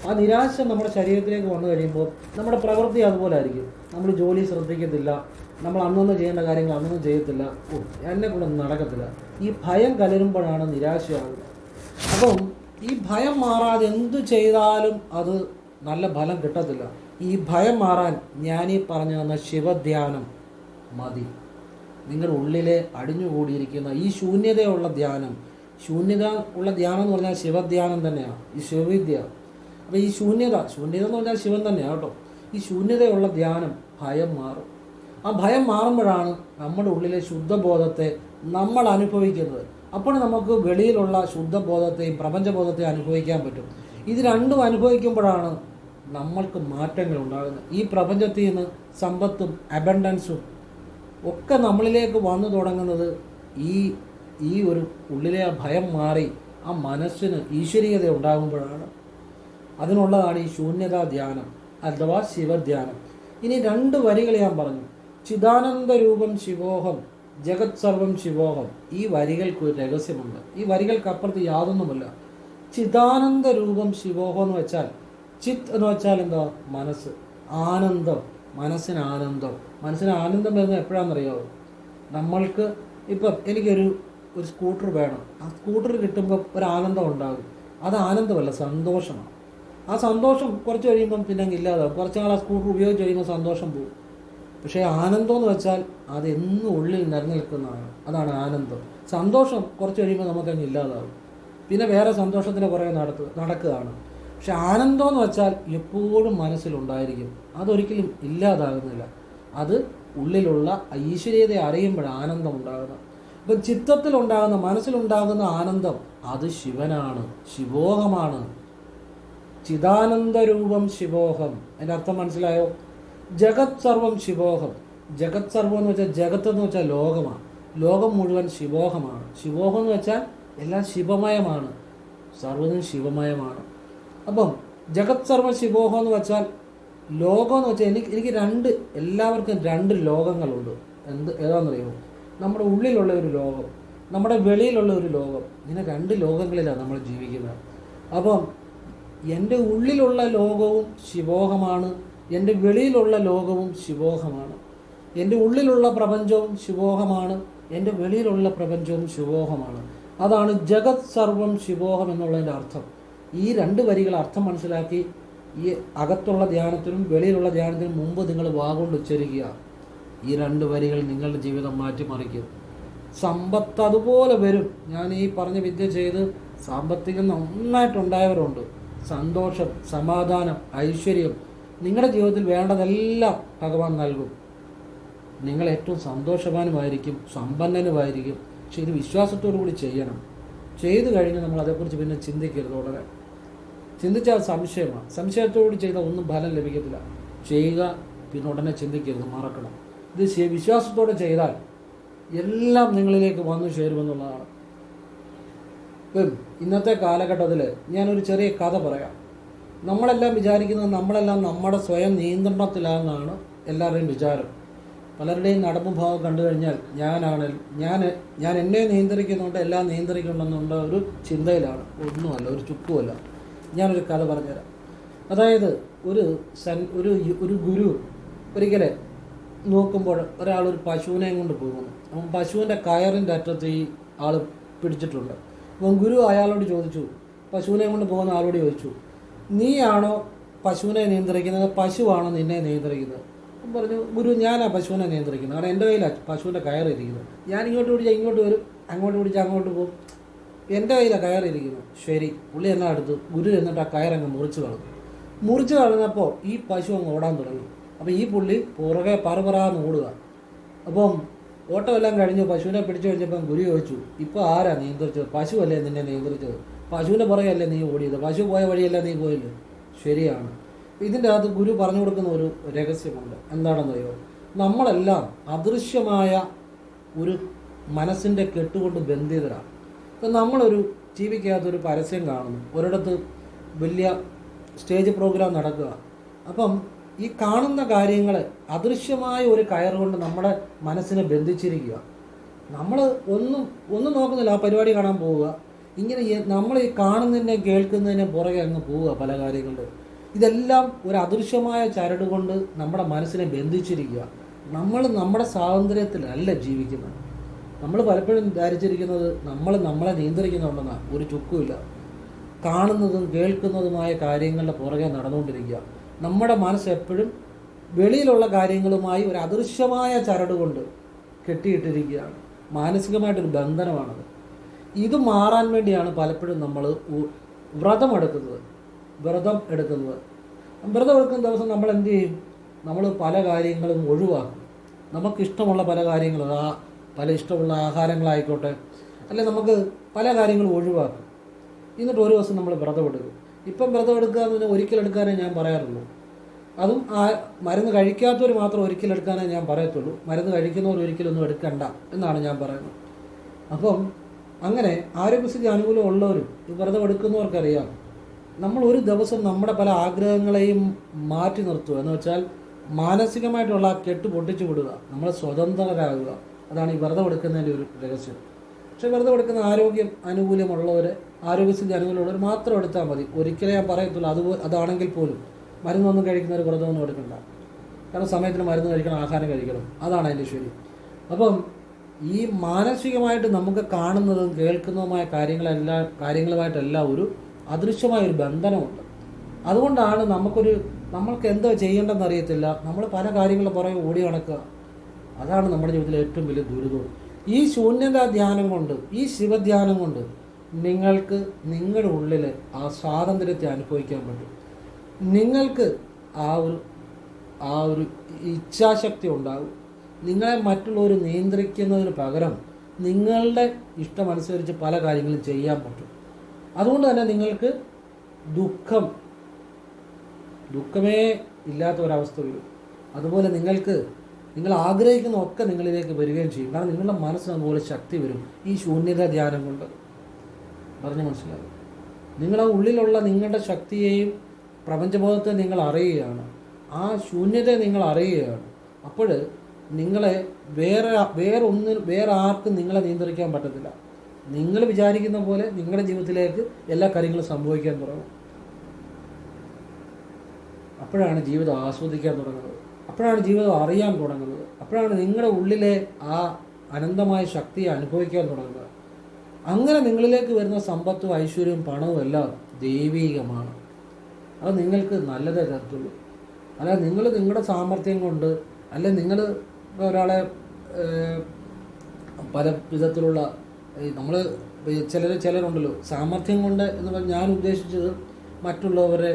ആ നിരാശ നമ്മുടെ ശരീരത്തിലേക്ക് വന്നു കഴിയുമ്പോൾ നമ്മുടെ പ്രവൃത്തി അതുപോലെ ആയിരിക്കും. നമ്മൾ ജോലി ശ്രദ്ധിക്കത്തില്ല, നമ്മൾ അന്നൊന്നും ചെയ്യേണ്ട കാര്യങ്ങൾ അന്നൊന്നും ചെയ്യത്തില്ല, എന്നെക്കൊണ്ടൊന്നും നടക്കത്തില്ല. ഈ ഭയം കലരുമ്പോഴാണ് നിരാശയാകുന്നത്. അപ്പം ഈ ഭയം മാറാതെ എന്തു ചെയ്താലും അത് നല്ല ഫലം കിട്ടത്തില്ല. ഈ ഭയം മാറാൻ ഞാനീ പറഞ്ഞു തന്ന ശിവധ്യാനം മതി. നിങ്ങളുടെ ഉള്ളിലെ അടിഞ്ഞുകൂടിയിരിക്കുന്ന ഈ ശൂന്യതയുള്ള ധ്യാനം, ശൂന്യത ഉള്ള ധ്യാനം എന്ന് പറഞ്ഞാൽ ശിവധ്യാനം തന്നെയാണ്, ഈ ശിവവിദ്യ. അപ്പോൾ ഈ ശൂന്യത എന്ന് പറഞ്ഞാൽ ശിവൻ തന്നെയാണ് കേട്ടോ. ഈ ശൂന്യതയുള്ള ധ്യാനം ഭയം മാറും. ആ ഭയം മാറുമ്പോഴാണ് നമ്മുടെ ഉള്ളിലെ ശുദ്ധബോധത്തെ നമ്മൾ അനുഭവിക്കുന്നത്. അപ്പോൾ നമുക്ക് വെളിയിലുള്ള ശുദ്ധബോധത്തെയും പ്രപഞ്ചബോധത്തെയും അനുഭവിക്കാൻ പറ്റും. ഇത് രണ്ടും അനുഭവിക്കുമ്പോഴാണ് നമ്മൾക്ക് മാറ്റങ്ങൾ ഉണ്ടാകുന്നത്. ഈ പ്രപഞ്ചത്തിൽ നിന്ന് സമ്പത്തും അബണ്ടൻസും ഒക്കെ നമ്മളിലേക്ക് വന്നു തുടങ്ങുന്നത് ഈ ഒരു ഉള്ളിലെ ആ ഭയം മാറി ആ മനസ്സിന് ഈശ്വരീയത ഉണ്ടാകുമ്പോഴാണ്. അതിനുള്ളതാണ് ഈ ശൂന്യതാ ധ്യാനം അഥവാ ശിവധ്യാനം. ഇനി 2 വരികൾ ഞാൻ പറഞ്ഞു. ചിദാനന്ദ രൂപം ശിവോഹം ജഗത് സർവം ശിവോഹം. ഈ വരികൾക്ക് ഒരു രഹസ്യമുണ്ട്. ഈ വരികൾക്കപ്പുറത്ത് യാതൊന്നുമില്ല. ചിദാനന്ദ രൂപം ശിവോഹം എന്ന് വെച്ചാൽ, ചിത്ത് എന്ന് വെച്ചാൽ എന്താ? മനസ്സ്. ആനന്ദം, മനസ്സിന് ആനന്ദം. മനസ്സിന് ആനന്ദം വരുന്നത് എപ്പോഴാണെന്നറിയാമോ? നമ്മൾക്ക് ഇപ്പം എനിക്കൊരു സ്കൂട്ടർ വേണം. ആ സ്കൂട്ടർ കിട്ടുമ്പോൾ ഒരു ആനന്ദം ഉണ്ടാകും. അത് ആനന്ദമല്ല, സന്തോഷമാണ്. ആ സന്തോഷം കുറച്ച് കഴിയുമ്പം പിന്നെ ഇല്ലാതാവും. കുറച്ച് നാൾ ആ സ്കൂട്ടർ ഉപയോഗിച്ച് കഴിയുമ്പോൾ സന്തോഷം പോകും. പക്ഷേ ആനന്ദം എന്ന് വെച്ചാൽ അത് എന്നും ഉള്ളിൽ നിലനിൽക്കുന്നതാണ്. അതാണ് ആനന്ദം. സന്തോഷം കുറച്ച് കഴിയുമ്പോൾ നമുക്കങ്ങ് ഇല്ലാതാവും. പിന്നെ വേറെ സന്തോഷത്തിൻ്റെ കുറേ നടക്കുകയാണ്. പക്ഷെ ആനന്ദം എന്ന് വെച്ചാൽ എപ്പോഴും മനസ്സിലുണ്ടായിരിക്കും. അതൊരിക്കലും ഇല്ലാതാകുന്നില്ല. അത് ഉള്ളിലുള്ള ഈശ്വരീയതയെ അറിയുമ്പോഴാണ് ആനന്ദം ഉണ്ടാകുന്നത്. ഇപ്പം ചിത്തത്തിലുണ്ടാകുന്ന, മനസ്സിലുണ്ടാകുന്ന ആനന്ദം അത് ശിവനാണ്, ശിവോഹമാണ്. ചിദാനന്ദരൂപം ശിവോഹം. അതിൻ്റെ അർത്ഥം മനസ്സിലായോ? ജഗത് സർവം ശിവോഹം. ജഗത് സർവം എന്ന് വെച്ചാൽ, ജഗത്ത് എന്ന് വെച്ചാൽ ലോകമാണ്. ലോകം മുഴുവൻ ശിവോഹമാണ്. ശിവോഹം എന്ന് വെച്ചാൽ എല്ലാം ശിവമയമാണ്, സർവ്വതും ശിവമയമാണ്. അപ്പം ജഗത് സർവം ശിവോഹം എന്ന് വെച്ചാൽ, ലോകം എന്ന് വെച്ചാൽ എനിക്ക് എല്ലാവർക്കും 2 ലോകങ്ങളുണ്ട്. ഏതാണെന്നറിയുമോ? നമ്മുടെ ഉള്ളിലുള്ള ഒരു ലോകം, നമ്മുടെ വെളിയിലുള്ള ഒരു ലോകം. ഇങ്ങനെ 2 ലോകങ്ങളിലാണ് നമ്മൾ ജീവിക്കുന്നത്. അപ്പം എൻ്റെ ഉള്ളിലുള്ള ലോകവും ശിവോഹമാണ്, എൻ്റെ വെളിയിലുള്ള ലോകവും ശിവോഹമാണ്. എൻ്റെ ഉള്ളിലുള്ള പ്രപഞ്ചവും ശിവോഹമാണ്, എൻ്റെ വെളിയിലുള്ള പ്രപഞ്ചവും ശിവോഹമാണ്. അതാണ് ജഗത് സർവം ശിവോഹം എന്നുള്ളതിൻ്റെ അർത്ഥം. ഈ 2 വരികൾ അർത്ഥം മനസ്സിലാക്കി ഈ അകത്തുള്ള ധ്യാനത്തിനും വെളിയിലുള്ള ധ്യാനത്തിനും മുമ്പ് നിങ്ങൾ വാഗൊണ്ട് ഉച്ചരിക്കുക. ഈ 2 വരികൾ നിങ്ങളുടെ ജീവിതം മാറ്റിമറിക്കും. സമ്പത്ത് അതുപോലെ വരും. ഞാൻ ഈ പറഞ്ഞ വിദ്യ ചെയ്ത് സാമ്പത്തികം നന്നായിട്ടുണ്ടായവരുണ്ട്. സന്തോഷം, സമാധാനം, ഐശ്വര്യം, നിങ്ങളുടെ ജീവിതത്തിൽ വേണ്ടതെല്ലാം ഭഗവാൻ നൽകും. നിങ്ങൾ ഏറ്റവും സന്തോഷവാനുമായിരിക്കും, സമ്പന്നനുമായിരിക്കും. പക്ഷെ ഇത് വിശ്വാസത്തോടു കൂടി ചെയ്യണം. ചെയ്തു കഴിഞ്ഞ് നമ്മൾ അതേക്കുറിച്ച് പിന്നെ ചിന്തിക്കരുത്. ഉടനെ ചിന്തിച്ചാൽ സംശയമാണ്. സംശയത്തോടുകൂടി ചെയ്താൽ ഒന്നും ഫലം ലഭിക്കത്തില്ല. ചെയ്യുക, പിന്നെ ഉടനെ ചിന്തിക്കരുത്, മറക്കണം. ഇത് വിശ്വാസത്തോടെ ചെയ്താൽ എല്ലാം നിങ്ങളിലേക്ക് വന്നു ചേരുമെന്നുള്ളതാണ്. ഇപ്പം ഇന്നത്തെ കാലഘട്ടത്തിൽ ഞാനൊരു ചെറിയ കഥ പറയാം. നമ്മളെല്ലാം വിചാരിക്കുന്നത് നമ്മളെല്ലാം നമ്മുടെ സ്വയം നിയന്ത്രണത്തിലാണെന്നാണ് എല്ലാവരുടെയും വിചാരം. പലരുടെയും നടപ്പും ഭാവം കണ്ടു കഴിഞ്ഞാൽ ഞാൻ എന്നെ നിയന്ത്രിക്കുന്നുണ്ട്, എല്ലാം നിയന്ത്രിക്കണമെന്നുള്ള ഒരു ചിന്തയിലാണ്. ഒന്നുമല്ല, ഒരു ചുക്കുമല്ല. ഞാനൊരു കഥ പറഞ്ഞുതരാം. അതായത് ഒരു ഗുരു ഒരിക്കലെ നോക്കുമ്പോൾ ഒരാളൊരു പശുവിനെയും കൊണ്ട് പോകുന്നു. അപ്പം പശുവിൻ്റെ കയറിൻ്റെ അറ്റത്ത് ഈ ആൾ പിടിച്ചിട്ടുണ്ട്. അപ്പം ഗുരു അയാളോട് ചോദിച്ചു, പശുവിനെ കൊണ്ട് പോകുന്ന ആളോട് ചോദിച്ചു, നീയാണോ പശുവിനെ നിയന്ത്രിക്കുന്നത്, പശുവാണോ നിന്നെ നിയന്ത്രിക്കുന്നത്? അപ്പം പറഞ്ഞു, ഗുരു ഞാനാ പശുവിനെ നിയന്ത്രിക്കുന്നത്. കാരണം എൻ്റെ കയ്യിലാണ് പശുവിൻ്റെ കയറിയിരിക്കുന്നത്. ഞാൻ ഇങ്ങോട്ട് പിടിച്ചാൽ ഇങ്ങോട്ട് വരും, അങ്ങോട്ട് പിടിച്ചാൽ അങ്ങോട്ട് പോകും. എൻ്റെ കയ്യിലാണ് കയറിയിരിക്കുന്നത്. ശരി, പുള്ളി എന്നാ എടുത്തു. ഗുരു എന്നിട്ട് ആ കയറങ്ങ് മുറിച്ച് കളഞ്ഞപ്പോൾ ഈ പശു അങ്ങ് ഓടാൻ തുടങ്ങി. അപ്പോൾ ഈ പുള്ളി പുറകെ പറപറാന്ന് ഓടുക. അപ്പം ഓട്ടമെല്ലാം കഴിഞ്ഞു. പശുവിനെ പിടിച്ചു കഴിഞ്ഞപ്പം ഗുരു ചോദിച്ചു, ഇപ്പോൾ ആരാ നിയന്ത്രിച്ചത്? പശുവല്ലേ നിന്നെ നിയന്ത്രിച്ചത്? പശുവിൻ്റെ പുറകെയല്ലേ നീ ഓടിയത്? പശു പോയ വഴിയല്ല നീ പോയില്ലേ? ശരിയാണ്. ഇതിൻ്റെ അകത്ത് ഗുരു പറഞ്ഞു കൊടുക്കുന്ന ഒരു രഹസ്യമുണ്ട്. എന്താണെന്നറിയോ? നമ്മളെല്ലാം അദൃശ്യമായ ഒരു മനസ്സിൻ്റെ കെട്ടുകൊണ്ട് ബന്ധിതരാണ്. ഇപ്പം നമ്മളൊരു ടി വിക്കകത്തൊരു പരസ്യം കാണുന്നു, ഒരിടത്ത് വലിയ സ്റ്റേജ് പ്രോഗ്രാം നടക്കുക. അപ്പം ഈ കാണുന്ന കാര്യങ്ങൾ അദൃശ്യമായ ഒരു കയറുകൊണ്ട് നമ്മുടെ മനസ്സിനെ ബന്ധിച്ചിരിക്കുക. നമ്മൾ ഒന്നും നോക്കുന്നില്ല, ആ പരിപാടി കാണാൻ പോവുക. ഇങ്ങനെ നമ്മൾ ഈ കാണുന്നതിനെ കേൾക്കുന്നതിനെ പുറകെ അങ്ങ് പോവുക പല കാര്യങ്ങളിൽ. ഇതെല്ലാം ഒരു അദൃശ്യമായ ചരട് കൊണ്ട് നമ്മുടെ മനസ്സിനെ ബന്ധിച്ചിരിക്കുക. നമ്മൾ നമ്മുടെ സ്വാതന്ത്ര്യത്തിലല്ല ജീവിക്കുന്നത്. നമ്മൾ പലപ്പോഴും ധരിച്ചിരിക്കുന്നത് നമ്മളെ നിയന്ത്രിക്കുന്നുണ്ടെന്നാണ്. ഒരു ചുക്കുമില്ല. കാണുന്നതും കേൾക്കുന്നതുമായ കാര്യങ്ങളുടെ പുറകെ നടന്നുകൊണ്ടിരിക്കുക. നമ്മുടെ മനസ്സ് എപ്പോഴും വെളിയിലുള്ള കാര്യങ്ങളുമായി ഒരു അദൃശ്യമായ ചരട് കൊണ്ട് കെട്ടിയിട്ടിരിക്കുകയാണ്. മാനസികമായിട്ടൊരു ബന്ധനമാണത്. ഇത് മാറാൻ വേണ്ടിയാണ് പലപ്പോഴും നമ്മൾ വ്രതം എടുക്കുന്നത്. വ്രതം എടുക്കുന്ന ദിവസം നമ്മൾ എന്ത് ചെയ്യും? നമ്മൾ പല കാര്യങ്ങളും ഒഴിവാക്കും. നമുക്കിഷ്ടമുള്ള പല കാര്യങ്ങളും, പല ഇഷ്ടമുള്ള ആഹാരങ്ങളായിക്കോട്ടെ, അല്ലെങ്കിൽ നമുക്ക് പല കാര്യങ്ങളും ഒഴിവാക്കും. എന്നിട്ട് ഒരു ദിവസം നമ്മൾ വ്രതം എടുക്കും. ഇപ്പം വ്രതം എടുക്കുക എന്ന് പറഞ്ഞാൽ ഒരിക്കലെടുക്കാനേ ഞാൻ പറയാറുള്ളൂ. അതും മരുന്ന് കഴിക്കാത്തവർ മാത്രം ഒരിക്കലെടുക്കാനേ ഞാൻ പറയത്തുള്ളൂ. മരുന്ന് കഴിക്കുന്നവർ ഒരിക്കലൊന്നും എടുക്കണ്ട എന്നാണ് ഞാൻ പറയുന്നത്. അപ്പം അങ്ങനെ ആരോഗ്യസ്ഥിതി അനുകൂലം ഉള്ളവരും ഈ വ്രതം എടുക്കുന്നവർക്കറിയാം, നമ്മൾ ഒരു ദിവസം നമ്മുടെ പല ആഗ്രഹങ്ങളെയും മാറ്റി നിർത്തുക എന്ന് വെച്ചാൽ മാനസികമായിട്ടുള്ള കെട്ട് പൊട്ടിച്ചു വിടുക, നമ്മൾ സ്വതന്ത്രരാകുക. അതാണ് ഈ വ്രതം എടുക്കുന്നതിൻ്റെ ഒരു രഹസ്യം. പക്ഷേ വ്രതം എടുക്കുന്ന ആരോഗ്യം അനുകൂലമുള്ളവർ, ആരോഗ്യസ്ഥിതി അനുകൂലമുള്ളവർ മാത്രം എടുത്താൽ മതി. ഒരിക്കലേ ഞാൻ പറയത്തുള്ളൂ. അതാണെങ്കിൽ പോലും മരുന്നൊന്നും കഴിക്കുന്നവർ വ്രതമൊന്നും എടുക്കണ്ട. കാരണം സമയത്തിന് മരുന്ന് കഴിക്കണം, ആഹാരം കഴിക്കണം. അതാണ് അതിൻ്റെ ശരി. അപ്പം ഈ മാനസികമായിട്ട് നമുക്ക് കാണുന്നതും കേൾക്കുന്നതുമായ കാര്യങ്ങളുമായിട്ടെല്ലാം ഒരു അദൃശ്യമായൊരു ബന്ധനമുണ്ട്. അതുകൊണ്ടാണ് നമ്മൾക്ക് എന്തോ ചെയ്യേണ്ടെന്ന് അറിയത്തില്ല, നമ്മൾ പല കാര്യങ്ങളും പുറകെ ഓടി നടക്കുക. അതാണ് നമ്മുടെ ജീവിതത്തിലെ ഏറ്റവും വലിയ ദുരിതവും. ഈ ശൂന്യതാ ധ്യാനം കൊണ്ട്, ഈ ശിവധ്യാനം കൊണ്ട് നിങ്ങൾക്ക് നിങ്ങളുടെ ഉള്ളിൽ ആ സ്വാതന്ത്ര്യത്തെ അനുഭവിക്കാൻ പറ്റും. നിങ്ങൾക്ക് ആ ഒരു ഇച്ഛാശക്തി ഉണ്ടാകും. നിങ്ങളെ മറ്റുള്ളവർ നിയന്ത്രിക്കുന്നതിന് പകരം നിങ്ങളുടെ ഇഷ്ടമനുസരിച്ച് പല കാര്യങ്ങളും ചെയ്യാൻ പറ്റും. അതുകൊണ്ട് തന്നെ നിങ്ങൾക്ക് ദുഃഖമേ ഇല്ലാത്ത ഒരവസ്ഥ വരും. അതുപോലെ നിങ്ങൾ ആഗ്രഹിക്കുന്ന ഒക്കെ നിങ്ങളിലേക്ക് വരികയും ചെയ്യും. കാരണം നിങ്ങളുടെ മനസ്സിന് അതുപോലെ ശക്തി വരും ഈ ശൂന്യത ധ്യാനം കൊണ്ട്. പറഞ്ഞ് മനസ്സിലാകും. നിങ്ങളുടെ ഉള്ളിലുള്ള നിങ്ങളുടെ ശക്തിയെയും പ്രപഞ്ചബോധത്തെ നിങ്ങൾ അറിയുകയാണ്, ആ ശൂന്യതയെ നിങ്ങൾ അറിയുകയാണ്. അപ്പോൾ നിങ്ങളെ വേറെ ആർക്കും നിങ്ങളെ നിയന്ത്രിക്കാൻ പറ്റത്തില്ല. നിങ്ങൾ വിചാരിക്കുന്ന പോലെ നിങ്ങളുടെ ജീവിതത്തിലേക്ക് എല്ലാ കാര്യങ്ങളും സംഭവിക്കാൻ തുടങ്ങും. അപ്പോഴാണ് ജീവിതം ആസ്വദിക്കാൻ തുടങ്ങുന്നത്, അപ്പോഴാണ് ജീവിതം അറിയാൻ തുടങ്ങുന്നത്, അപ്പോഴാണ് നിങ്ങളുടെ ഉള്ളിലെ ആ അനന്തമായ ശക്തിയെ അനുഭവിക്കാൻ തുടങ്ങുന്നത്. അങ്ങനെ നിങ്ങളിലേക്ക് വരുന്ന സമ്പത്തും ഐശ്വര്യവും പണവും എല്ലാം ദൈവീകമാണ്. അത് നിങ്ങൾക്ക് നല്ലതേ തരത്തുള്ളൂ. അല്ലാതെ നിങ്ങളുടെ സാമർഥ്യം കൊണ്ട്, അല്ലെങ്കിൽ നിങ്ങൾ ഒരാളെ പല വിധത്തിലുള്ള നമ്മൾ ചിലരുണ്ടല്ലോ സാമർഥ്യം കൊണ്ട് എന്ന് പറഞ്ഞാൽ ഞാൻ ഉദ്ദേശിച്ചത് മറ്റുള്ളവരുടെ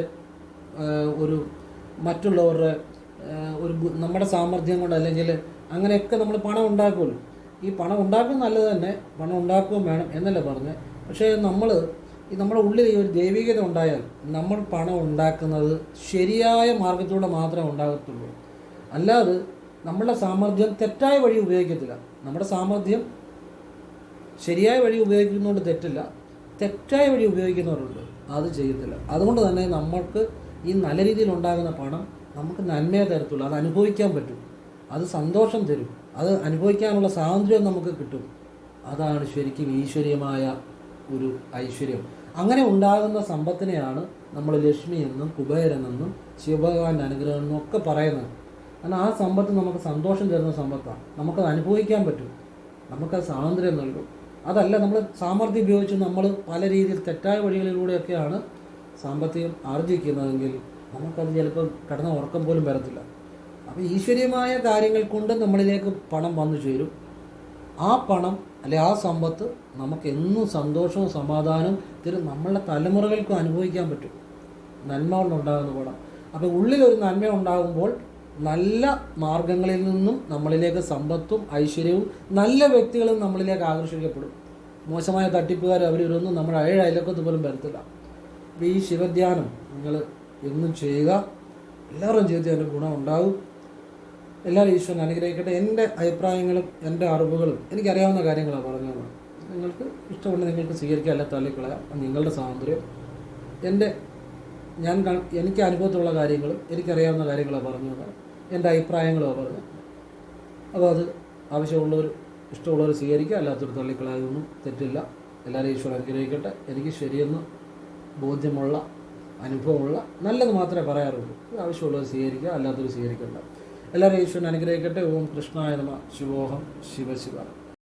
ഒരു നമ്മുടെ സാമർഥ്യം കൊണ്ട്, അല്ലെങ്കിൽ അങ്ങനെയൊക്കെ നമ്മൾ പണം ഉണ്ടാക്കുമല്ലോ. ഈ പണം ഉണ്ടാക്കും നല്ലത് തന്നെ, പണം ഉണ്ടാക്കുകയും വേണം എന്നല്ല പറഞ്ഞത്. പക്ഷേ നമ്മുടെ ഉള്ളിൽ ഈ ഒരു ദൈവികത ഉണ്ടായാൽ നമ്മൾ പണം ഉണ്ടാക്കുന്നത് ശരിയായ മാർഗത്തിലൂടെ മാത്രമേ ഉണ്ടാകത്തുള്ളൂ. അല്ലാതെ നമ്മളുടെ സാമർഥ്യം തെറ്റായ വഴി ഉപയോഗിക്കത്തില്ല. നമ്മുടെ സാമർഥ്യം ശരിയായ വഴി ഉപയോഗിക്കുന്നതുകൊണ്ട് തെറ്റില്ല, തെറ്റായ വഴി ഉപയോഗിക്കുന്നവരുണ്ട്, അത് ചെയ്യത്തില്ല. അതുകൊണ്ട് തന്നെ നമ്മൾക്ക് ഈ നല്ല രീതിയിൽ ഉണ്ടാകുന്ന പണം നമുക്ക് നന്മയെ തരത്തുള്ളൂ. അത് അനുഭവിക്കാൻ പറ്റും, അത് സന്തോഷം തരും, അത് അനുഭവിക്കാനുള്ള സ്വാതന്ത്ര്യം നമുക്ക് കിട്ടും. അതാണ് ശരിക്കും ഈശ്വരീയമായ ഒരു ഐശ്വര്യം. അങ്ങനെ ഉണ്ടാകുന്ന സമ്പത്തിനെയാണ് നമ്മൾ ലക്ഷ്മി എന്നും കുബേരനെന്നും ശിവഭഗവാന്റെ അനുഗ്രഹം എന്നും ഒക്കെ പറയുന്നത്. കാരണം ആ സമ്പത്ത് നമുക്ക് സന്തോഷം തരുന്ന സമ്പത്താണ്, നമുക്കത് അനുഭവിക്കാൻ പറ്റും, നമുക്കത് സ്വാതന്ത്ര്യം നൽകും. അതല്ല നമ്മൾ സാമർഥ്യം ഉപയോഗിച്ച് നമ്മൾ പല രീതിയിൽ തെറ്റായ വഴികളിലൂടെയൊക്കെയാണ് സാമ്പത്തികം ആർജിക്കുന്നതെങ്കിൽ നമുക്കത് ചിലപ്പോൾ കിടന്ന ഉറക്കം പോലും വരത്തില്ല. അപ്പോൾ ഈശ്വരീയമായ കാര്യങ്ങൾ കൊണ്ട് നമ്മളിലേക്ക് പണം വന്നു ചേരും. ആ പണം അല്ലെ ആ സമ്പത്ത് നമുക്ക് എന്നും സന്തോഷവും സമാധാനവും തരും. നമ്മളുടെ തലമുറകൾക്കും അനുഭവിക്കാൻ പറ്റും നന്മ കൊണ്ടുണ്ടാകുന്ന പണം. അപ്പോൾ ഉള്ളിലൊരു നന്മ ഉണ്ടാകുമ്പോൾ നല്ല മാർഗങ്ങളിൽ നിന്നും നമ്മളിലേക്ക് സമ്പത്തും ഐശ്വര്യവും നല്ല വ്യക്തികളും നമ്മളിലേക്ക് ആകർഷിക്കപ്പെടും. മോശമായ തട്ടിപ്പുകാർ അവരൊന്നും നമ്മുടെ അയൽവക്കത്ത് പോലും വരത്തില്ല. അപ്പോൾ ഈ ശിവധ്യാനം നിങ്ങൾ എന്നും ചെയ്യുക. എല്ലാവരും ജീവിതത്തിൽ അതിൻ്റെ ഗുണം ഉണ്ടാകും. എല്ലാവരും ഈശ്വരൻ അനുഗ്രഹിക്കട്ടെ. എൻ്റെ അഭിപ്രായങ്ങളും എൻ്റെ അറിവുകളും എനിക്കറിയാവുന്ന കാര്യങ്ങളാണ് പറഞ്ഞത്. നിങ്ങൾക്ക് ഇഷ്ടമുണ്ട് നിങ്ങൾക്ക് സ്വീകരിക്കുക, അല്ല തള്ളിക്കളയാം. നിങ്ങളുടെ സ്വാതന്ത്ര്യം. എനിക്ക് അനുഭവത്തിലുള്ള കാര്യങ്ങളും എനിക്കറിയാവുന്ന കാര്യങ്ങളാണ് പറഞ്ഞത്, എൻ്റെ അഭിപ്രായങ്ങളാണ് പറഞ്ഞത്. അപ്പോൾ അത് ആവശ്യമുള്ളവർ ഇഷ്ടമുള്ളവർ സ്വീകരിക്കുക, അല്ലാത്തൊരു തള്ളിക്കളയാതൊന്നും തെറ്റില്ല. എല്ലാവരും ഈശ്വരൻ അനുഗ്രഹിക്കട്ടെ. എനിക്ക് ശരിയെന്ന് ബോധ്യമുള്ള അനുഭവമുള്ള നല്ലത് മാത്രമേ പറയാറുള്ളൂ. ആവശ്യമുള്ളവർ സ്വീകരിക്കുക, അല്ലാത്തവർ സ്വീകരിക്കേണ്ട. എല്ലാവരും ഈശ്വരൻ അനുഗ്രഹിക്കട്ടെ. ഓം കൃഷ്ണായ നമഃ. ശിവോഹം. ശിവ ശിവ.